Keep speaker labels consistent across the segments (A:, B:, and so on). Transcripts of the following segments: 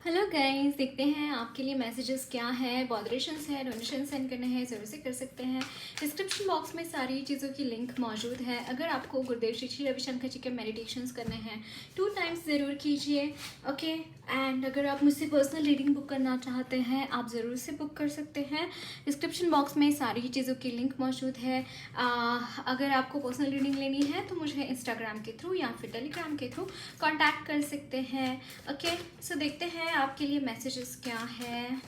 A: Hello guys, देखते हैं आपके लिए मैसेजेस क्या है, बॉदरेशंस है, डोनेशन सेंड करने हैं, ज़रूर से कर सकते हैं। डिस्क्रिप्शन बॉक्स में सारी चीज़ों की लिंक मौजूद है। अगर आपको गुरुदेव श्री रविशंकर जी के मेडिटेशंस करने हैं 2 टाइम्स ज़रूर कीजिए, ओके। एंड अगर आप मुझसे पर्सनल रीडिंग बुक करना चाहते हैं, आप ज़रूर से बुक कर सकते हैं। डिस्क्रिप्शन बॉक्स में सारी चीज़ों की लिंक मौजूद है। अगर आपको पर्सनल रीडिंग लेनी है तो मुझे इंस्टाग्राम के थ्रू या फिर टेलीग्राम के थ्रू कांटेक्ट कर सकते हैं, ओके। सो देखते हैं आपके लिए मैसेजेस क्या है।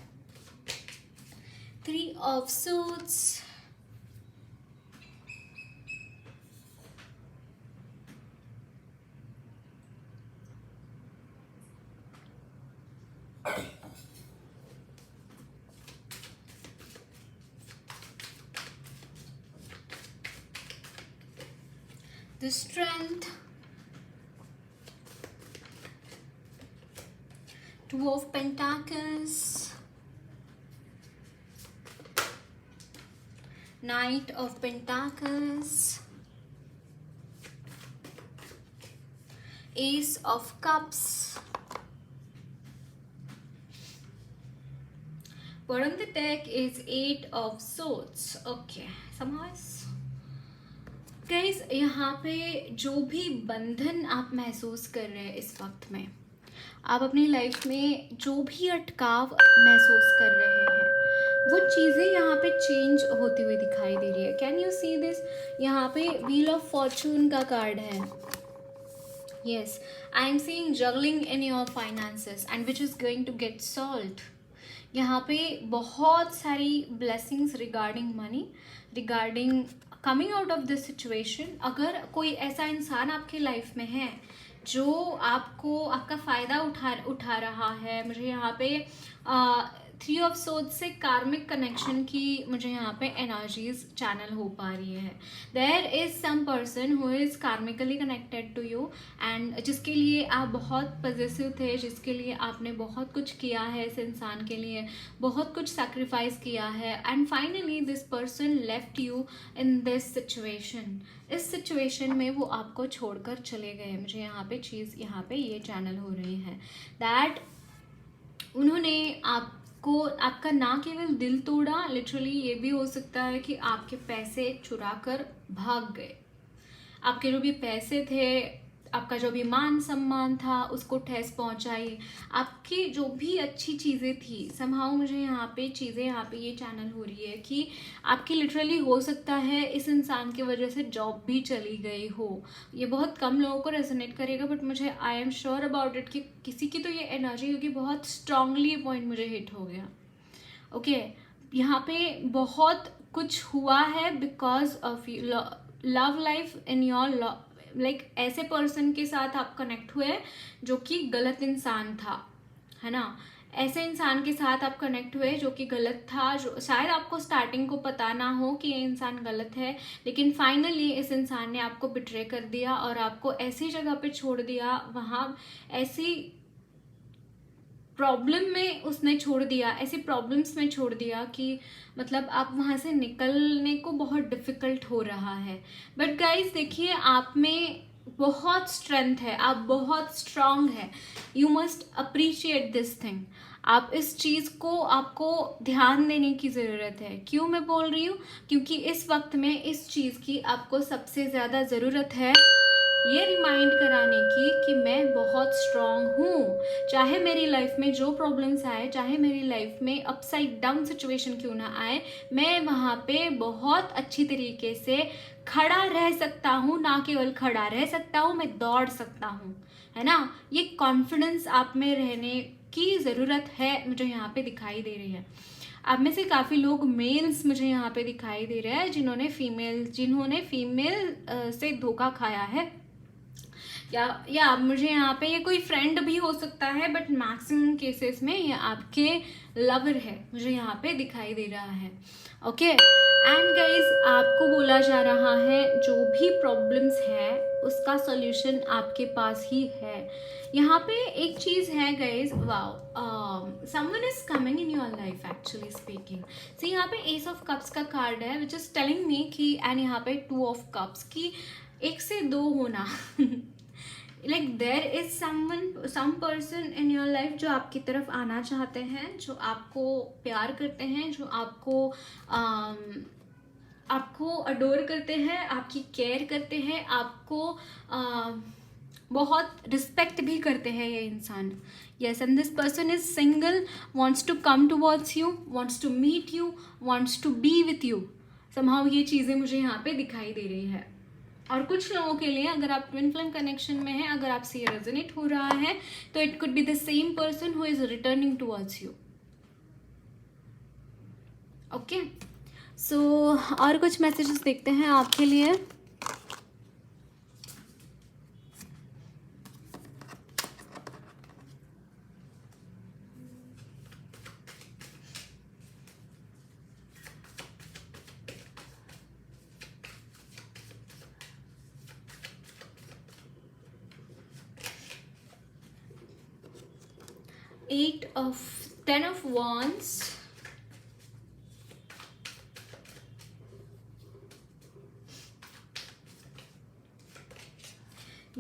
A: 3 of suits, the strength, 2 of pentacles, Knight of Pentacles, Ace of Cups. Bottom of the deck is 8 of Swords. Okay, somehow guys, यहाँ पे जो भी बंधन आप महसूस कर रहे हैं इस वक्त में, आप अपनी लाइफ में जो भी अटकाव महसूस कर रहे हैं, वो चीज़ें यहाँ पे चेंज होती हुई दिखाई दे रही है। Can you see this? यहाँ पे व्हील ऑफ फॉर्चून का कार्ड है। Yes, I am seeing juggling in your finances and which is going to get solved. यहाँ पे बहुत सारी blessings regarding money, regarding coming out of this situation. अगर कोई ऐसा इंसान आपके लाइफ में है जो आपको आपका फ़ायदा उठा रहा है, मुझे यहाँ पे 3 ऑफ सोर्ड से कार्मिक कनेक्शन की मुझे यहाँ पे एनर्जीज चैनल हो पा रही है। There is some person who is karmically connected to you and जिसके लिए आप बहुत पॉजिटिव थे, जिसके लिए आपने बहुत कुछ किया है, इस इंसान के लिए बहुत कुछ सैक्रिफाइस किया है and finally this person left you in this situation. इस सिचुएशन में वो आपको छोड़कर चले गए। मुझे यहाँ पे चीज़ यहाँ पे ये चैनल हो रही है दैट उन्होंने आपका ना केवल दिल तोड़ा, लिटरली ये भी हो सकता है कि आपके पैसे चुरा कर भाग गए। आपके जो भी पैसे थे, आपका जो भी मान सम्मान था, उसको ठेस पहुंचाई। आपकी जो भी अच्छी चीज़ें थी, समहाउ मुझे यहाँ पे चीज़ें यहाँ पे ये चैनल हो रही है कि आपकी लिटरली हो सकता है इस इंसान की वजह से जॉब भी चली गई हो। ये बहुत कम लोगों को रेजोनेट करेगा बट मुझे I am sure about it कि किसी की तो ये एनर्जी होगी। बहुत स्ट्रांगली पॉइंट मुझे हिट हो गया, ओके। यहाँ पे बहुत कुछ हुआ है because of love life in your like ऐसे पर्सन के साथ आप कनेक्ट हुए जो कि गलत इंसान था, है ना। ऐसे इंसान के साथ आप कनेक्ट हुए जो कि गलत था, जो शायद आपको स्टार्टिंग को पता ना हो कि ये इंसान गलत है, लेकिन फाइनली इस इंसान ने आपको बिट्रे कर दिया और आपको ऐसी जगह पे छोड़ दिया, वहाँ ऐसी प्रॉब्लम में उसने छोड़ दिया, ऐसी प्रॉब्लम्स में छोड़ दिया कि मतलब आप वहाँ से निकलने को बहुत डिफ़िकल्ट हो रहा है। बट गाइज देखिए, आप में बहुत स्ट्रेंथ है, आप बहुत स्ट्रांग है। You must appreciate this thing. आप इस चीज़ को आपको ध्यान देने की ज़रूरत है। क्यों मैं बोल रही हूँ? क्योंकि इस वक्त में इस चीज़ की आपको सबसे ज़्यादा ज़रूरत है, ये रिमाइंड कराने की कि मैं बहुत स्ट्रांग हूँ। चाहे मेरी लाइफ में जो प्रॉब्लम्स आए, चाहे मेरी लाइफ में अपसाइड डाउन सिचुएशन क्यों ना आए, मैं वहाँ पे बहुत अच्छी तरीके से खड़ा रह सकता हूँ। ना केवल खड़ा रह सकता हूँ, मैं दौड़ सकता हूँ, है ना। ये कॉन्फिडेंस आप में रहने की ज़रूरत है, मुझे यहाँ पे दिखाई दे रही है। आप में से काफ़ी लोग मेल्स मुझे यहाँ पे दिखाई दे रहे हैं जिन्होंने फीमेल से धोखा खाया है, या मुझे यहाँ पे ये कोई फ्रेंड भी हो सकता है बट मैक्सिमम केसेस में ये आपके लवर है, मुझे यहाँ पे दिखाई दे रहा है, ओके। एंड गाइज, आपको बोला जा रहा है जो भी प्रॉब्लम्स है उसका सॉल्यूशन आपके पास ही है। यहाँ पे एक चीज़ है guys, wow, someone is coming in your life actually speaking. See यहाँ पे एस ऑफ कप्स का कार्ड है विच इज टेलिंग मी कि, एंड यहाँ पे 2 ऑफ कप्स की 1 से 2 होना like there is some person in your life जो आपकी तरफ आना चाहते हैं, जो आपको प्यार करते हैं, जो आपको अडोर करते हैं, आपकी केयर करते हैं, आपको बहुत रिस्पेक्ट भी करते हैं ये इंसान. Yes, and this person is single, wants to come towards you, wants to meet you, wants to be with you. Somehow ये चीज़ें मुझे यहाँ पे दिखाई दे रही है. और कुछ लोगों के लिए अगर आप ट्विन फ्लेम कनेक्शन में हैं, अगर आपसे ये रेजोनेट हो रहा है, तो it could be the same person who is returning towards you. Okay, so और कुछ मैसेजेस देखते हैं आपके लिए. Ten of Wands,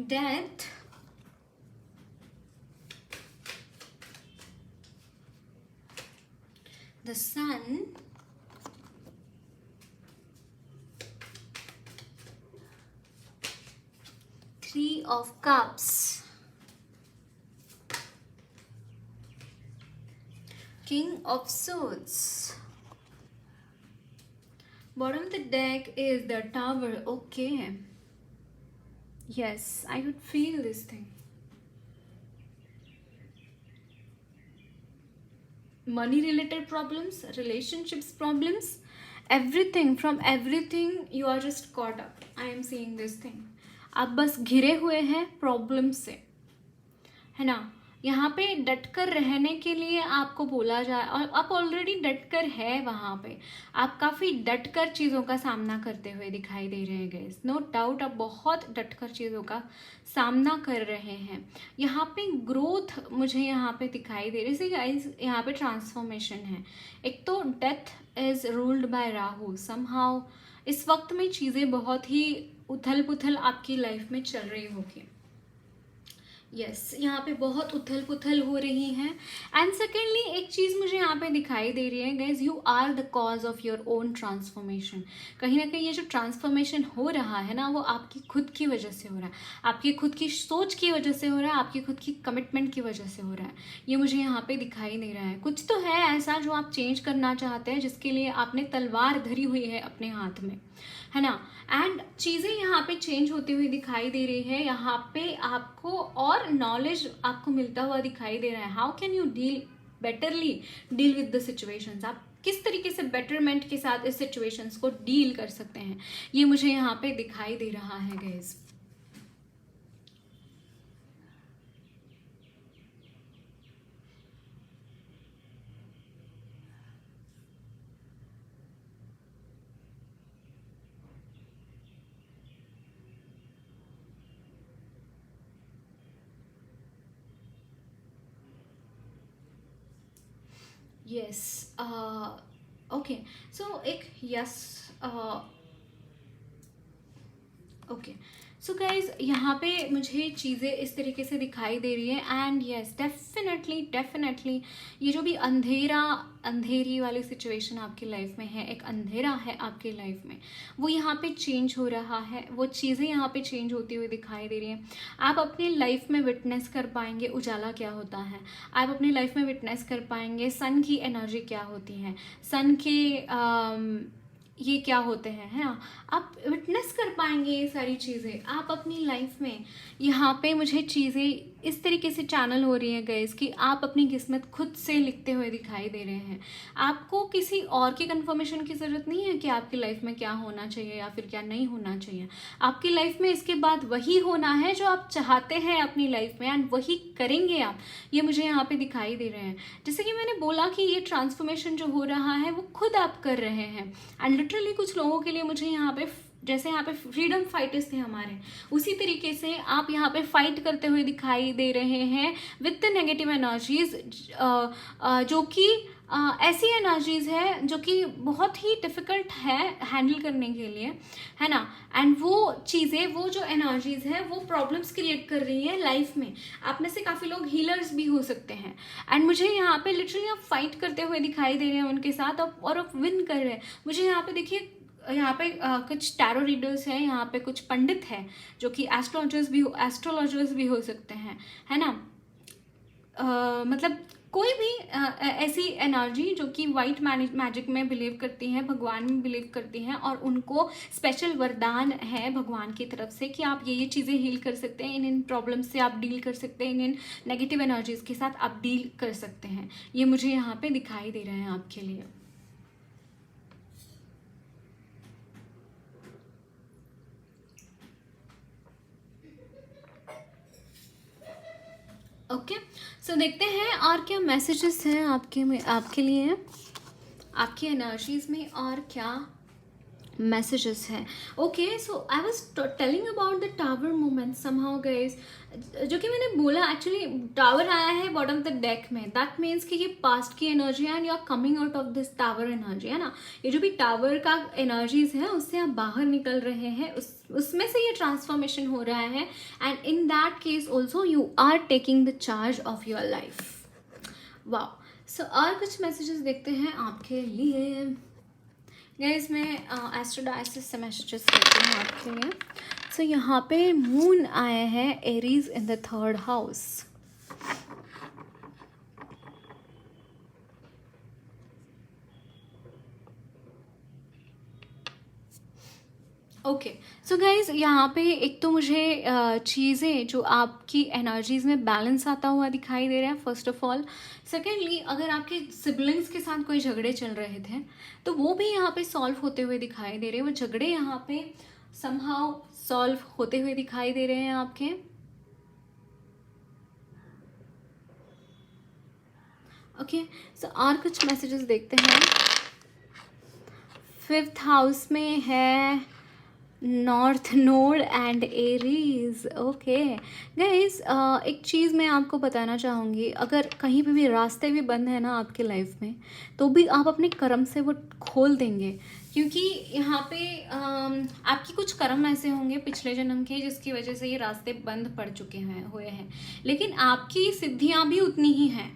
A: Death, the Sun, Three of Cups, King of Swords. Bottom of the deck is the Tower. Okay. Yes, I could feel this thing. Money related problems, relationships problems, everything, from everything you are just caught up. I am seeing this thing. आप बस घिरे हुए हैं problem से, है ना. यहाँ पे डट कर रहने के लिए आपको बोला जाए, और आप ऑलरेडी डट कर है वहाँ पे. आप काफ़ी डट कर चीज़ों का सामना करते हुए दिखाई दे रहे हैं गाइस. नो डाउट आप बहुत डट कर चीज़ों का सामना कर रहे हैं. यहाँ पे ग्रोथ मुझे यहाँ पे दिखाई दे रही है गाइस. यहाँ पे ट्रांसफॉर्मेशन है. एक तो death is ruled by Rahu. Somehow इस वक्त में चीज़ें बहुत ही उथल पुथल आपकी लाइफ में चल रही होगी. यस, यहाँ पे बहुत उथल पुथल हो रही हैं. एंड सेकेंडली एक चीज़ मुझे यहाँ पे दिखाई दे रही है guys, you are the cause of your own transformation. कहीं ना कहीं ये जो ट्रांसफॉर्मेशन हो रहा है ना, वो आपकी खुद की वजह से हो रहा है, आपकी खुद की सोच की वजह से हो रहा है, आपकी खुद की कमिटमेंट की वजह से हो रहा है. ये मुझे यहाँ पे दिखाई दे रहा है. कुछ तो है ऐसा जो आप चेंज करना चाहते हैं, जिसके लिए आपने तलवार धरी हुई है अपने हाथ में, है ना. एंड चीज़ें यहाँ पे चेंज होती हुई दिखाई दे रही है. यहाँ पे आपको और नॉलेज आपको मिलता हुआ दिखाई दे रहा है. How can you betterly deal with the situations. आप किस तरीके से बेटरमेंट के साथ इस सिचुएशंस को डील कर सकते हैं, ये मुझे यहाँ पे दिखाई दे रहा है गाइस. Yes, okay. सो एक यस, ओके. सो गाइज यहाँ पे मुझे चीज़ें इस तरीके से दिखाई दे रही है. एंड यस, डेफिनेटली ये जो भी अंधेरी वाली सिचुएशन आपकी लाइफ में है, एक अंधेरा है आपकी लाइफ में, वो यहाँ पे चेंज हो रहा है. वो चीज़ें यहाँ पे चेंज होती हुई दिखाई दे रही हैं. आप अपनी लाइफ में विटनेस कर पाएंगे उजाला क्या होता है. आप अपनी लाइफ में विटनेस कर पाएंगे सन की एनर्जी क्या होती है, सन के ये क्या होते हैं, है ना. आप विटनेस कर पाएंगे ये सारी चीज़ें आप अपनी लाइफ में. यहाँ पे मुझे चीज़ें इस तरीके से चैनल हो रही हैं गाइस कि आप अपनी किस्मत खुद से लिखते हुए दिखाई दे रहे हैं. आपको किसी और की कंफर्मेशन की ज़रूरत नहीं है कि आपकी लाइफ में क्या होना चाहिए या फिर क्या नहीं होना चाहिए. आपकी लाइफ में इसके बाद वही होना है जो आप चाहते हैं अपनी लाइफ में, एंड वही करेंगे आप. ये मुझे यहाँ पे दिखाई दे रहे हैं. जैसे कि मैंने बोला कि ये ट्रांसफॉर्मेशन जो हो रहा है वो खुद आप कर रहे हैं. एंड लिटरली कुछ लोगों के लिए मुझे यहाँ पे जैसे यहाँ पे फ्रीडम फाइटर्स थे हमारे, उसी तरीके से आप यहाँ पे फाइट करते हुए दिखाई दे रहे हैं विद द नेगेटिव एनर्जीज, जो कि ऐसी एनर्जीज है जो कि बहुत ही डिफिकल्ट है हैंडल करने के लिए, है ना। एंड वो चीज़ें, वो जो एनर्जीज है वो प्रॉब्लम्स क्रिएट कर रही है लाइफ में। आप में से काफ़ी लोग हीलर्स भी हो सकते हैं, एंड मुझे यहाँ पे लिटरली आप फाइट करते हुए दिखाई दे रहे हैं उनके साथ, और आप विन कर रहे हैं। मुझे यहाँ पे देखिए, यहाँ पे कुछ टैरो रीडर्स हैं, यहाँ पे कुछ पंडित हैं जो कि एस्ट्रोलॉजर्स भी हो सकते हैं, है ना। मतलब कोई भी ऐसी एनर्जी जो कि वाइट मैजिक में बिलीव करती हैं, भगवान में बिलीव करती हैं, और उनको स्पेशल वरदान है भगवान की तरफ से कि आप ये चीज़ें हील कर सकते हैं, इन प्रॉब्लम से आप डील कर सकते हैं, इन नेगेटिव एनर्जीज के साथ आप डील कर सकते हैं। ये मुझे यहाँ पे दिखाई दे रहे हैं आपके लिए। ओके, सो देखते हैं और क्या मैसेजेस हैं आपके लिए, आपकी एनर्जीज में और क्या मैसेजेस हैं। Okay, so I was telling about the tower moment somehow guys, जो कि मैंने बोला एक्चुअली टावर आया है बॉटम ऑफ द डेक में, दैट मीन्स कि ये पास्ट की एनर्जी है and you are coming out of this tower energy, है ना। ये जो भी टावर का एनर्जीज है उससे आप बाहर निकल रहे हैं, उसमें से ये ट्रांसफॉर्मेशन हो रहा है, and in that case also you are taking the charge of your life. वाह, सो और कुछ मैसेजेस देखते हैं आपके लिए गाइस। मैं एस्ट्रोडायसिस से मैसेजेस करती हूँ आपके लिए। सो यहाँ पे मून आया है Aries in the 3rd house. Okay, so guys यहाँ पे एक तो मुझे चीज़ें जो आपकी एनर्जीज में बैलेंस आता हुआ दिखाई दे रहा है फर्स्ट ऑफ ऑल। सेकेंडली, अगर आपके सिबलिंग्स के साथ कोई झगड़े चल रहे थे तो वो भी यहाँ पे सॉल्व होते हुए दिखाई दे रहे हैं, वो झगड़े यहाँ पे समहाउ सॉल्व होते हुए दिखाई दे रहे हैं आपके। ओके, सो और कुछ मैसेजेस देखते हैं। 5th हाउस में है north node and Aries. Okay guys, एक चीज़ मैं आपको बताना चाहूँगी, अगर कहीं पे भी रास्ते भी बंद है ना आपके लाइफ में, तो भी आप अपने कर्म से वो खोल देंगे, क्योंकि यहाँ पे आपकी कुछ कर्म ऐसे होंगे पिछले जन्म के जिसकी वजह से ये रास्ते बंद पड़ चुके हुए हैं, लेकिन आपकी सिद्धियाँ भी उतनी ही हैं,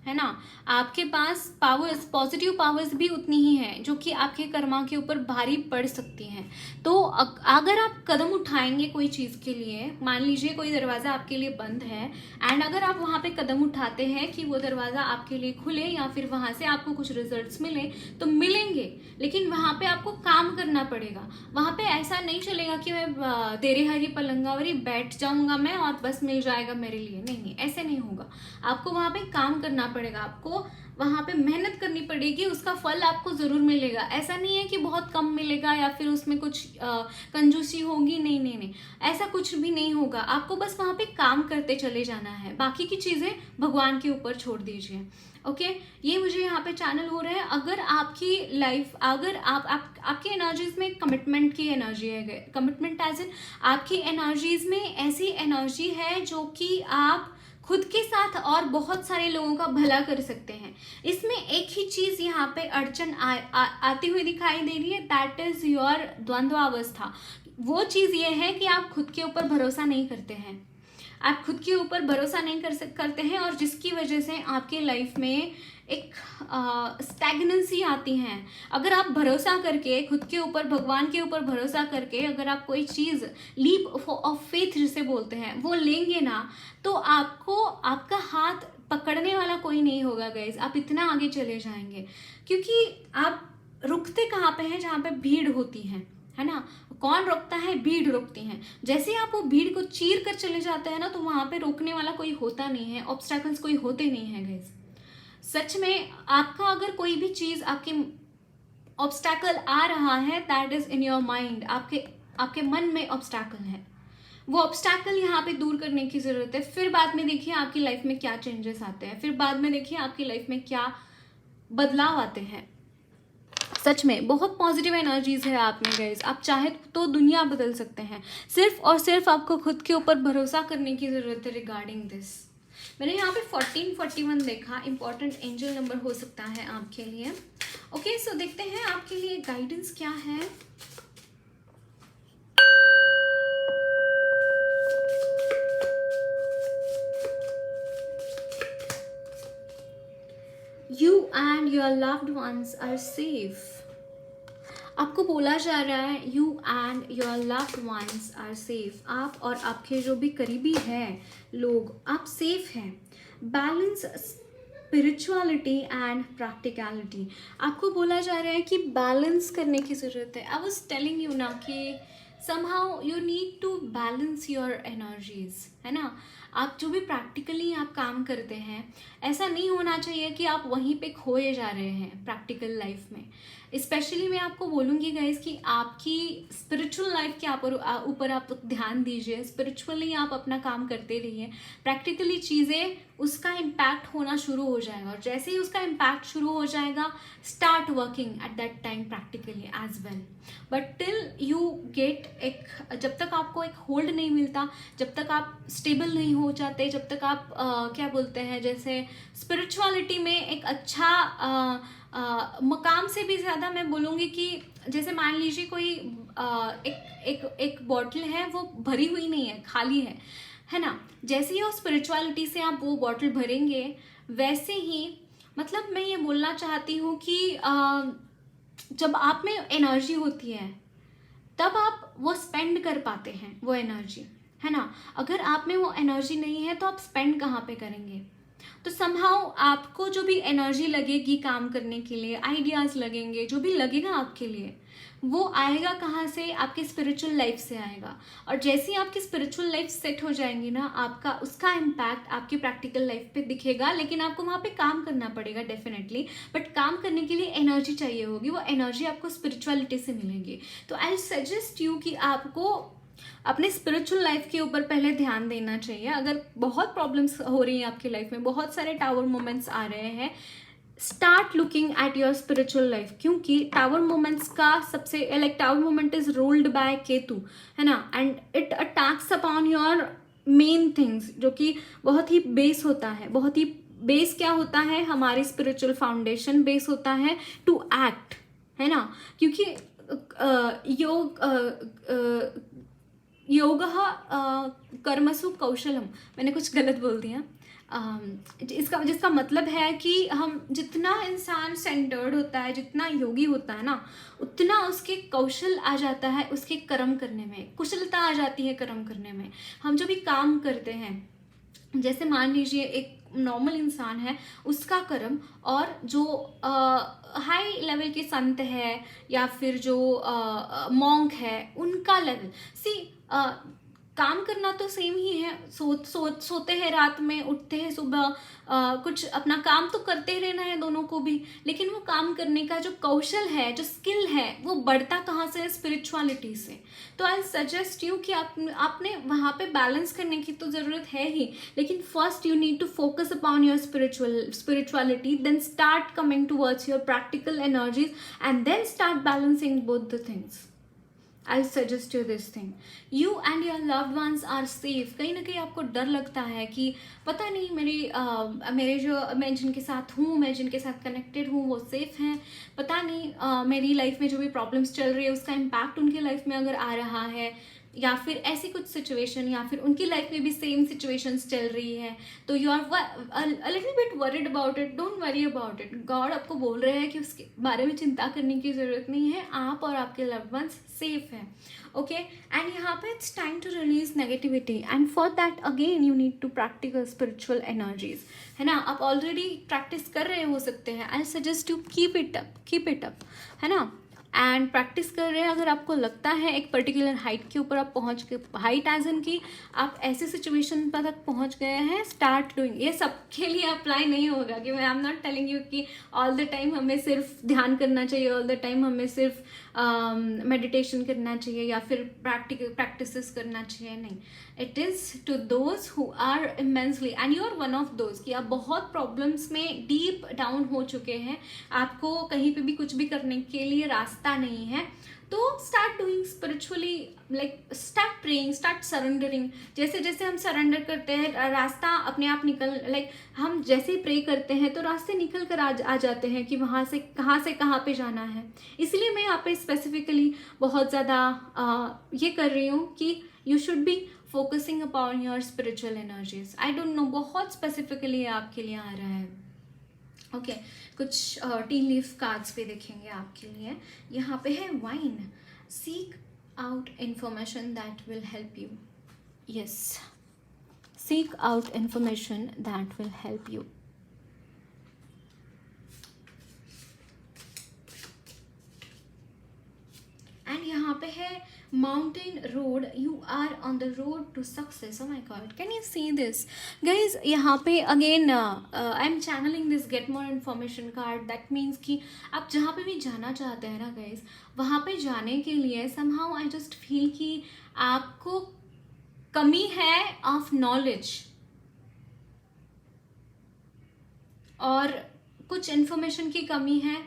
A: है ना। आपके पास पावर्स, पॉजिटिव पावर्स भी उतनी ही हैं जो कि आपके कर्मा के ऊपर भारी पड़ सकती हैं। तो अगर आप कदम उठाएंगे कोई चीज़ के लिए, मान लीजिए कोई दरवाज़ा आपके लिए बंद है एंड अगर आप वहाँ पे कदम उठाते हैं कि वो दरवाज़ा आपके लिए खुले या फिर वहाँ से आपको कुछ रिजल्ट्स मिले, तो मिलेंगे, लेकिन वहाँ पे आपको काम करना पड़ेगा। वहाँ पे ऐसा नहीं चलेगा कि मैं तेरे हरी पलंगावरी बैठ जाऊँगा मैं और बस मिल जाएगा मेरे लिए, नहीं, ऐसे नहीं होगा। आपको वहाँ पे काम करना पड़ेगा, आपको वहाँ पे मेहनत करनी पड़ेगी, उसका फल आपको ज़रूर मिलेगा। ऐसा नहीं है कि बहुत कम मिलेगा या फिर उसमें कुछ कंजूसी होगी, नहीं नहीं नहीं, ऐसा कुछ भी नहीं होगा। आपको बस वहाँ पे काम करते चले जाना है, बाकी की चीज़ें भगवान के ऊपर छोड़ दीजिए। ओके, ये मुझे यहाँ पे चैनल हो रहा है। अगर आपकी लाइफ, अगर आपकी एनर्जीज में कमिटमेंट की एनर्जी है, कमिटमेंट एज इन आपकी एनर्जीज में ऐसी एनर्जी है जो कि आप खुद के साथ और बहुत सारे लोगों का भला कर सकते हैं। इसमें एक ही चीज़ यहाँ पे अड़चन आती हुई दिखाई दे रही है, दैट इज़ योर द्वंद्वावस्था। वो चीज़ ये है कि आप खुद के ऊपर भरोसा नहीं करते हैं, आप खुद के ऊपर भरोसा नहीं करते हैं, और जिसकी वजह से आपके लाइफ में एक स्टैग्नेंसी आती है। अगर आप भरोसा करके खुद के ऊपर, भगवान के ऊपर भरोसा करके अगर आप कोई चीज़ लीप ऑफ फेथ जिसे बोलते हैं वो लेंगे ना, तो आपको आपका हाथ पकड़ने वाला कोई नहीं होगा गाइज। आप इतना आगे चले जाएंगे, क्योंकि आप रुकते कहाँ पे हैं, जहाँ पे भीड़ होती है ना। कौन रोकता है? भीड़ रोकती है। जैसे आप वो भीड़ को चीर कर चले जाते हैं ना, तो वहाँ पे रोकने वाला कोई होता नहीं है, ऑब्स्टैकल्स कोई होते नहीं है गाइज। सच में आपका अगर कोई भी चीज़, आपके ऑब्स्टैकल आ रहा है, that is in your mind, आपके मन में ऑब्स्टैकल है। वो ऑब्स्टैकल यहाँ पे दूर करने की ज़रूरत है। फिर बाद में देखिए आपकी लाइफ में क्या चेंजेस आते हैं, फिर बाद में देखिए आपकी लाइफ में क्या बदलाव आते हैं। सच में बहुत पॉजिटिव एनर्जीज है आप में गाइस। आप चाहे तो दुनिया बदल सकते हैं। सिर्फ और सिर्फ आपको खुद के ऊपर भरोसा करने की ज़रूरत है रिगार्डिंग दिस। मैंने यहाँ पे 1441 देखा, इंपॉर्टेंट एंजल नंबर हो सकता है आपके लिए। ओके सो देखते हैं आपके लिए गाइडेंस क्या है। You and your loved ones are safe. आपको बोला जा रहा है you and your loved ones are safe. आप और आपके जो भी करीबी हैं लोग, आप सेफ हैं। Balance spirituality and practicality. आपको बोला जा रहा है कि बैलेंस करने की ज़रूरत है। आई वाज टेलिंग यू ना कि somehow you need to balance your energies, है ना। आप जो भी प्रैक्टिकली आप काम करते हैं, ऐसा नहीं होना चाहिए कि आप वहीं पे खोए जा रहे हैं प्रैक्टिकल लाइफ में। स्पेशली मैं आपको बोलूँगी गाइज कि आपकी स्पिरिचुअल लाइफ के ऊपर आप ध्यान दीजिए। स्पिरिचुअली आप अपना काम करते रहिए, प्रैक्टिकली चीज़ें उसका इम्पैक्ट होना शुरू हो जाएगा, और जैसे ही उसका इम्पैक्ट शुरू हो जाएगा start working at that time practically as well. But till you get जब तक आपको एक होल्ड नहीं मिलता, जब तक आप स्टेबल नहीं हो जाते, जब तक आप क्या बोलते हैं, जैसे स्पिरिचुअलिटी में एक अच्छा मकाम से भी ज़्यादा मैं बोलूँगी कि जैसे मान लीजिए कोई एक बॉटल है, वो भरी हुई नहीं है, खाली है ना। जैसे ही वो स्पिरिचुअलिटी से आप वो बॉटल भरेंगे, वैसे ही मतलब मैं ये बोलना चाहती हूँ कि जब आप में एनर्जी होती है तब आप वो स्पेंड कर पाते हैं वो एनर्जी, है ना। अगर आप में वो एनर्जी नहीं है तो आप स्पेंड कहाँ पे करेंगे। तो समहाउ आपको जो भी एनर्जी लगेगी काम करने के लिए, आइडियाज़ लगेंगे, जो भी लगेगा आपके लिए, वो आएगा कहाँ से, आपके स्पिरिचुअल लाइफ से आएगा। और जैसे ही आपकी स्पिरिचुअल लाइफ सेट हो जाएंगी ना, आपका उसका इम्पैक्ट आपकी प्रैक्टिकल लाइफ पे दिखेगा। लेकिन आपको वहाँ पे काम करना पड़ेगा डेफिनेटली, बट काम करने के लिए एनर्जी चाहिए होगी, वो एनर्जी आपको स्पिरिचुअलिटी से मिलेगी। तो आई सजेस्ट यू कि आपको अपने स्पिरिचुअल लाइफ के ऊपर पहले ध्यान देना चाहिए। अगर बहुत प्रॉब्लम्स हो रही हैं आपकी लाइफ में, बहुत सारे टावर मोमेंट्स आ रहे हैं, start looking at your spiritual life. क्योंकि टावर मोमेंट्स का सबसे tower moment is ruled by Ketu, है ना, and it attacks upon your main things, जो कि बहुत ही बेस होता है। बहुत ही बेस क्या होता है, हमारी स्पिरिचुअल फाउंडेशन बेस होता है टू एक्ट, है ना। क्योंकि योग कर्मसु कौशलम, मैंने कुछ गलत बोल दिया। जिसका मतलब है कि हम जितना इंसान सेंटर्ड होता है, जितना योगी होता है ना, उतना उसके कौशल आ जाता है, उसके कर्म करने में कुशलता आ जाती है कर्म करने में। हम जो भी काम करते हैं, जैसे मान लीजिए एक नॉर्मल इंसान है, उसका कर्म और जो हाई लेवल के संत है या फिर जो मॉन्क है, उनका लेवल काम करना तो सेम ही है। सोते हैं रात में, उठते हैं सुबह, कुछ अपना काम तो करते ही रहना है दोनों को भी। लेकिन वो काम करने का जो कौशल है, जो स्किल है, वो बढ़ता कहाँ से है, स्पिरिचुअलिटी से। तो आई सजेस्ट यू कि आपने वहाँ पे बैलेंस करने की तो ज़रूरत है ही, लेकिन first you need to focus upon your spirituality, then start coming towards your practical energies and then start balancing both the things. I'll suggest you this thing. You and your loved ones are safe. कहीं ना कहीं आपको डर लगता है कि पता नहीं मेरे जो मैं जिनके साथ हूँ, मैं जिनके साथ कनेक्टेड हूँ, वो सेफ हैं। पता नहीं मेरी लाइफ में जो भी प्रॉब्लम्स चल रही है उसका इम्पैक्ट उनकी लाइफ में अगर आ रहा है, या फिर ऐसी कुछ सिचुएशन, या फिर उनकी लाइफ में भी सेम सिचुएशंस चल रही है, तो you are little bit worried about it. Don't worry about it. God आपको बोल रहे हैं कि उसके बारे में चिंता करने की ज़रूरत नहीं है, आप और आपके लव्ड वंस सेफ हैं। ओके, एंड यहाँ पे it's time to release negativity, and for that again you need to practical spiritual energies, है ना। आप ऑलरेडी प्रैक्टिस कर रहे हो सकते हैं, I suggest you keep it up, है ना। एंड प्रैक्टिस कर रहे हैं। अगर आपको लगता है एक पर्टिकुलर हाइट के ऊपर आप पहुंच के, हाइट एज इन की आप ऐसे सिचुएशन पर तक पहुंच गए हैं, स्टार्ट डूइंग। ये सबके लिए अप्लाई नहीं होगा कि मैं I am not telling you कि ऑल द टाइम हमें सिर्फ ध्यान करना चाहिए, ऑल द टाइम हमें सिर्फ मेडिटेशन करना चाहिए या फिर प्रैक्टिसेस करना चाहिए। नहीं, it is to those who are immensely, and you are one of those कि आप बहुत प्रॉब्लम्स में डीप डाउन हो चुके हैं, आपको कहीं पे भी कुछ भी करने के लिए रास्ता नहीं है, तो start doing spiritually, like start praying, start surrendering. जैसे जैसे हम सरेंडर करते हैं रास्ता अपने आप निकल, लाइक हम जैसे ही प्रे करते हैं तो रास्ते निकल कर आ जाते हैं कि वहाँ से कहाँ पे जाना है। इसलिए मैं यहाँ पे स्पेसिफिकली बहुत ज़्यादा ये कर रही हूँ कि you should be focusing upon your spiritual energies. I don't know, बहुत स्पेसिफिकली आपके लिए आ रहा है। ओके, कुछ टी लीफ कार्ड्स पे देखेंगे आपके लिए। यहाँ पे है vine, seek out information that will help you. Yes, seek out information that will help you. And यहाँ पे है mountain road, you are on the road to success. Oh my God, can you see this guys? यहाँ पे again I am channeling this get more information card. That means कि आप जहाँ पे भी जाना चाहते हैं ना गाइज, वहाँ पे जाने के लिए समहाउ आई जस्ट फील कि आपको कमी है ऑफ नॉलेज और कुछ इन्फॉर्मेशन की कमी है,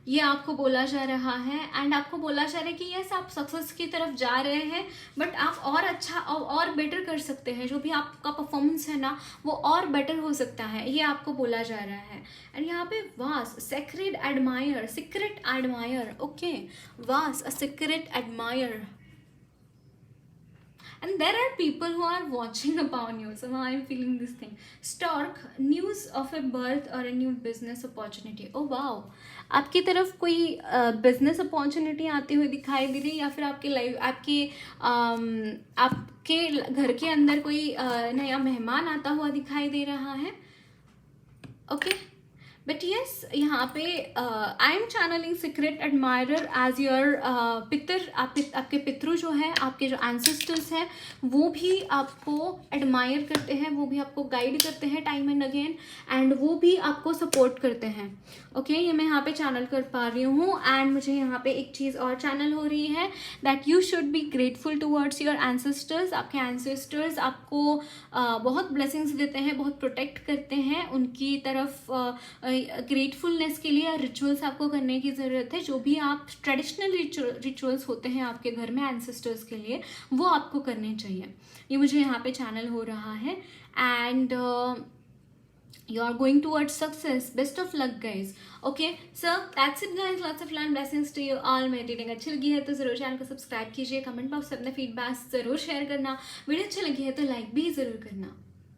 A: ये आपको बोला जा रहा है। एंड आपको बोला जा रहा है कि यस, आप सक्सेस की तरफ जा रहे हैं, बट आप और अच्छा और बेटर कर सकते हैं। जो भी आपका परफॉर्मेंस है ना, वो और बेटर हो सकता है, ये आपको बोला जा रहा है। एंड यहाँ पे was, secret admirer, secret admirer. Okay, was, a secret admirer, and there are people who are watching upon you. So now I'm feeling this thing. Stork, news of a birth or a new business opportunity. Oh wow, आपकी तरफ कोई business opportunity आती हुई दिखाई दे रही है, या फिर आपके लाइफ, आपके घर के अंदर कोई नया मेहमान आता हुआ दिखाई दे रहा है। ओके, बट येस, यहाँ पे I am channeling secret admirer as your पितर। आपके पितृ जो है, आपके जो एंसेस्टर्स हैं, वो भी आपको एडमायर करते हैं, वो भी आपको गाइड करते हैं टाइम एंड अगेन, एंड वो भी आपको सपोर्ट करते हैं। ओके, ये मैं यहाँ पे चैनल कर पा रही हूँ। एंड मुझे यहाँ पे एक चीज़ और चैनल हो रही है, that you should be grateful towards your ancestors. आपके एंसेस्टर्स आपको बहुत ब्लेसिंग्स देते हैं, बहुत प्रोटेक्ट करते हैं। उनकी तरफ ग्रेटफुलनेस के लिए रिचुअल्स आपको करने की ज़रूरत है। जो भी आप ट्रेडिशनल रिचुअल्स होते हैं आपके घर में एंसेस्टर्स के लिए, वो आपको करने चाहिए। ये मुझे यहाँ पे चैनल हो रहा है। And you are going towards success. Best of luck guys. Okay, so that's it guys. Lots of love, blessings to you all. मेरी रीडिंग अच्छी लगी है तो ज़रूर चैनल को सब्सक्राइब कीजिए, कमेंट बॉक्स में अपने फीडबैक ज़रूर शेयर करना, वीडियो अच्छी लगी है तो लाइक भी ज़रूर करना।